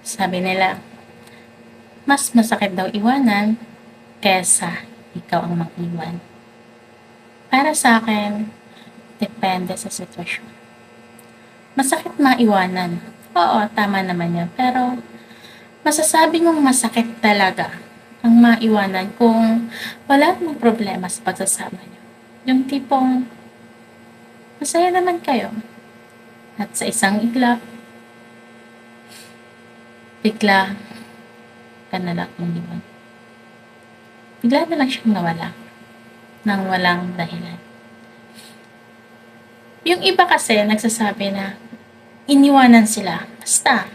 Sabi nila, mas masakit daw iwanan kesa ikaw ang mag-iwan. Para sa akin, depende sa sitwasyon. Masakit maiwanan. Oo, tama naman yan. Pero masasabi mong masakit talaga ang maiwanan kung wala namang problema sa pagsasama niyo. Yung tipong masaya naman kayo at sa isang iglap, bigla ka na lang iniwan. Bigla na lang siyang nawala nang walang dahilan. Yung iba kasi nagsasabi na iniwanan sila. Basta.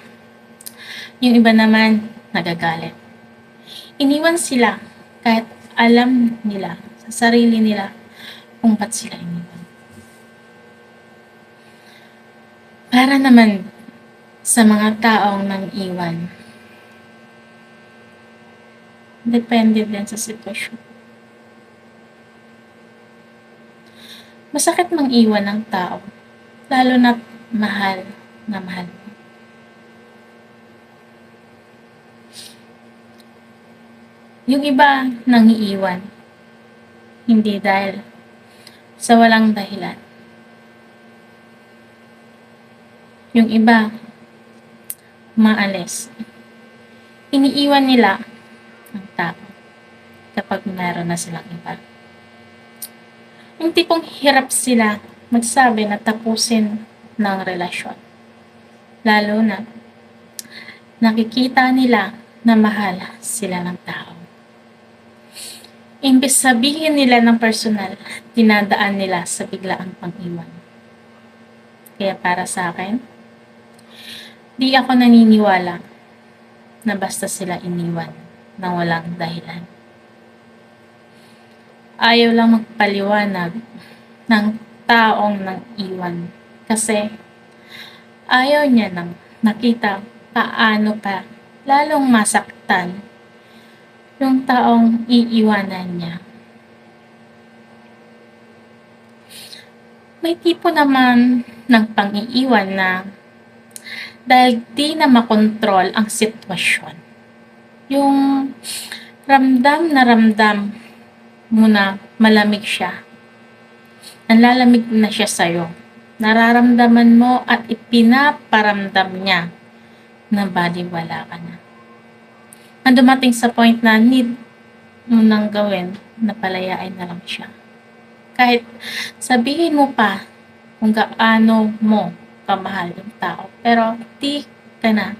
Yung iba naman nagagalit. Iniwan sila kahit alam nila sa sarili nila kung ba't sila iniwan. Para naman sa mga taong nang iwan, depende din sa sitwasyon. Masakit mang iwan ng tao, lalo na mahal na mahal mo. Yung iba nang iiwan, hindi dahil sa walang dahilan. Yung iba, maalis. Iniiwan nila ang tao kapag meron na silang iba. Yung tipong hirap sila magsabi na tapusin ng relasyon. Lalo na nakikita nila na mahal sila ng tao. Imbes sabihin nila ng personal, dinadaan nila sa biglaang pang-iwan. Kaya para sa akin, di ako naniniwala na basta sila iniwan nang walang dahilan. Ayaw lang magpaliwanag ng taong nang iwan kasi ayaw niya nang nakita paano pa lalong masaktan yung taong iiwanan niya. May tipo naman ng pang-iiwan na dahil di na makontrol ang sitwasyon. Yung ramdam na ramdam mo na malamig siya. Nanlalamig na siya sa'yo. Nararamdaman mo at ipinaparamdam niya na baliwala ka na. Ang dumating sa point na need mo nang gawin na palayain na lang siya. Kahit sabihin mo pa kung gaano mo kamahal yung tao, pero di ka na